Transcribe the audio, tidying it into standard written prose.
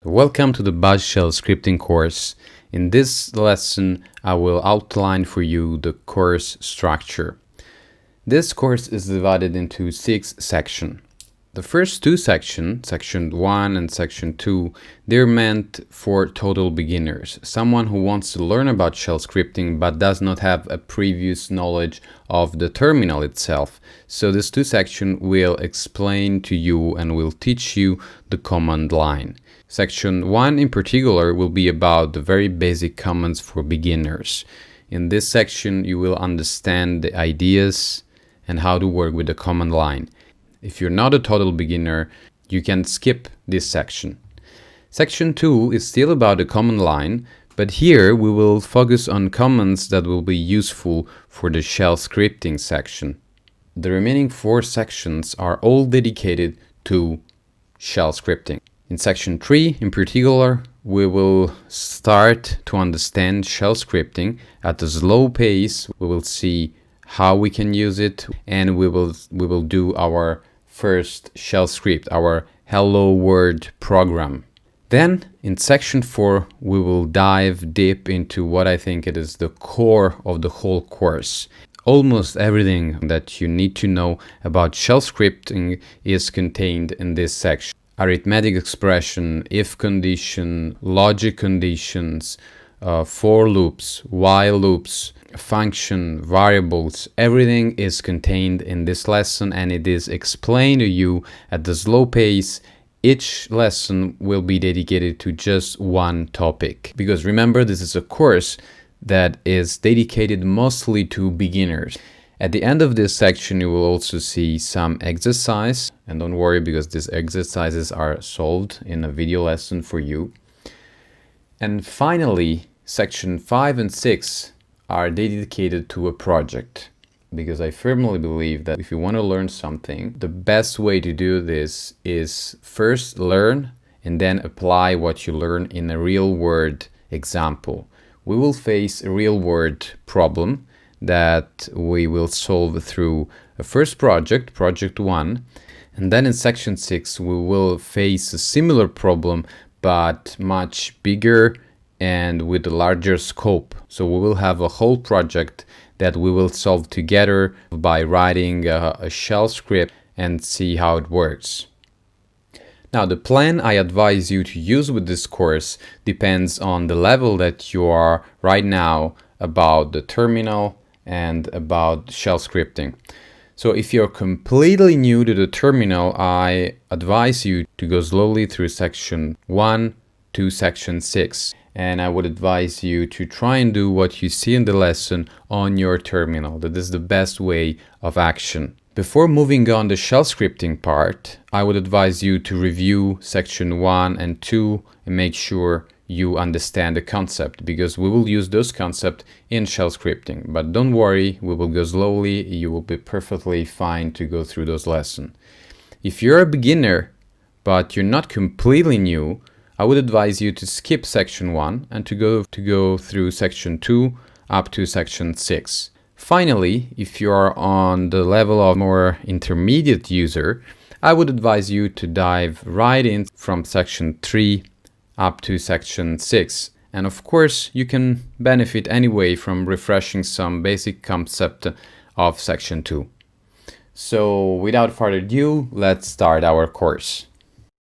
Welcome to the Bash Shell scripting course. In this lesson, I will outline for you the course structure. This course is divided into 6 sections. The first 2 sections, section 1 and section 2, they're meant for total beginners, someone who wants to learn about shell scripting but does not have a previous knowledge of the terminal itself. So this 2 sections will explain to you and will teach you the command line. Section 1 in particular will be about the very basic commands for beginners. In this section, you will understand the ideas and how to work with the command line. If you're not a total beginner, you can skip this section. Section 2 is still about the command line, but here we will focus on commands that will be useful for the shell scripting section. The remaining 4 sections are all dedicated to shell scripting. In section 3, in particular, we will start to understand shell scripting at a slow pace. We will see how we can use it, and we will do our first shell script, our hello world program. Then in section 4, we will dive deep into what I think it is the core of the whole course. Almost everything that you need to know about shell scripting is contained in this section. Arithmetic expression, if condition, logic conditions, for loops, while loops, function, variables, everything is contained in this lesson, and it is explained to you at the slow pace. Each lesson will be dedicated to just one topic, because remember, this is a course that is dedicated mostly to beginners. At the end of this section, you will also see some exercise, and don't worry, because these exercises are solved in a video lesson for you. And finally, section 5 and 6 are dedicated to a project, because I firmly believe that if you want to learn something, the best way to do this is first learn and then apply what you learn in a real world example. We will face a real world problem that we will solve through a first project, project 1, and then in section 6 we will face a similar problem but much bigger and with a larger scope. So we will have a whole project that we will solve together by writing a shell script and see how it works. Now, the plan I advise you to use with this course depends on the level that you are right now about the terminal and about shell scripting. So if you're completely new to the terminal, I advise you to go slowly through section 1 to section 6. And I would advise you to try and do what you see in the lesson on your terminal. That is the best way of action. Before moving on the shell scripting part, I would advise you to review section 1 and 2 and make sure you understand the concept, because we will use those concepts in shell scripting. But don't worry, we will go slowly. You will be perfectly fine to go through those lessons. If you're a beginner, but you're not completely new, I would advise you to skip section 1 and to go through section 2 up to section 6. Finally, if you are on the level of more intermediate user, I would advise you to dive right in from section 3 up to section 6. And of course, you can benefit anyway from refreshing some basic concept of section 2. So without further ado, let's start our course.